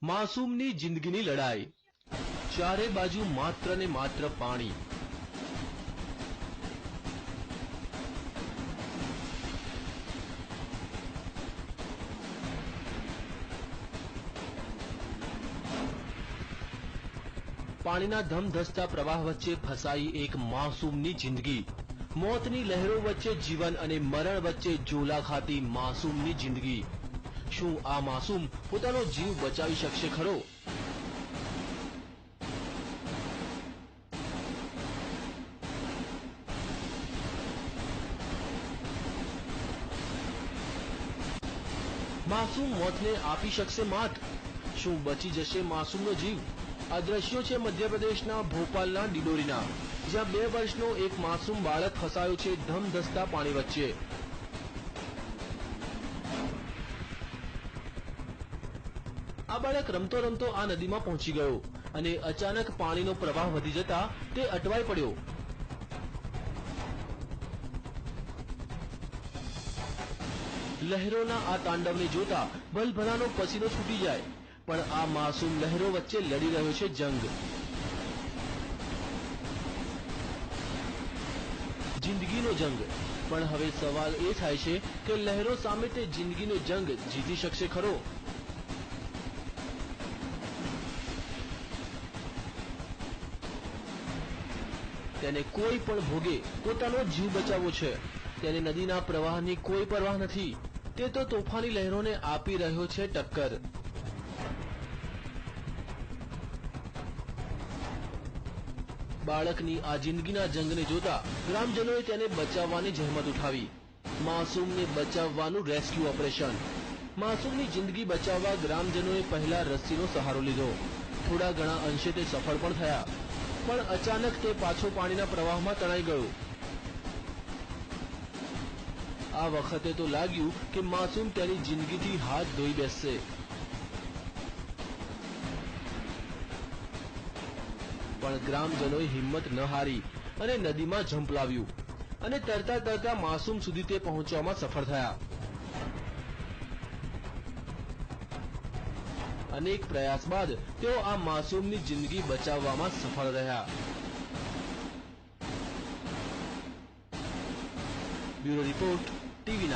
માસૂમની જિંદગીની લડાઈ, ચારે બાજુ માત્ર ને માત્ર પાણી. પાણીના ધમધસતા પ્રવાહ વચ્ચે ફસાઈ એક માસૂમની જિંદગી. મોતની લહેરો વચ્ચે જીવન અને મરણ વચ્ચે ઝોલા ખાતી માસૂમની જિંદગી. શું આ માસૂમ પોતાનો જીવ બચાવી શકશે ખરો? માસૂમ મોતને આપી શકશે માત? શું બચી જશે માસૂમનો જીવ? આ દ્રશ્યો છે મધ્યપ્રદેશના ભોપાલના ડિડોરીના, જ્યાં 2 વર્ષનો એક માસૂમ બાળક ફસાયો છે ધમધસતા પાણી વચ્ચે. આ બાળક રમતો રમતો આ નદીમાં પહોંચી ગયો અને અચાનક પાણીનો પ્રવાહ વધી જતા તે અટવાઈ પડ્યો. લહેરોના આ તાંડવને જોતા ભલભલાનો પસીનો છૂટી જાય, પણ આ માસૂમ લહેરો વચ્ચે લડી રહ્યો છે જંગ. જિંદગીનો જંગ. પણ હવે સવાલ એ થાય છે કે લહેરો સામે તે જિંદગીનો જંગ જીતી શકશે ખરો? તેને કોઈ પણ ભોગે પોતાનો જીવ બચાવવો છે. તેને નદીના પ્રવાહની કોઈ પરવાહ નથી. તે તો તોફાની લહેરોને આપી રહ્યો છે ટક્કર. બાળકની આ જિંદગીના જંગને જોતા ગ્રામજનોએ તેને બચાવવાની જહેમત ઉઠાવી. માસૂમને બચાવવાનું રેસ્ક્યુ ઓપરેશન. માસૂમની જિંદગી બચાવવા ગ્રામજનોએ પહેલા રસ્સીનો સહારો લીધો. થોડા ઘણા અંશે તે સફળ પણ થયા, પણ અચાનક તે પાછો પાણીના પ્રવાહમાં તણાઈ ગયો. આ વખતે તો લાગ્યું કે માસૂમ તેની જિંદગીથી હાથ ધોઈ બેસશે. પણ ગ્રામજનોએ હિંમત ન હારી અને નદીમાં ઝંપલાવ્યું અને તરતા તરતા માસૂમ સુધી તે પહોંચવામાં સફળ થયા. અનેક પ્રયાસ બાદ તેઓ આ માસૂમની જિંદગી બચાવવામાં સફળ રહ્યા. Bureau report, TV9.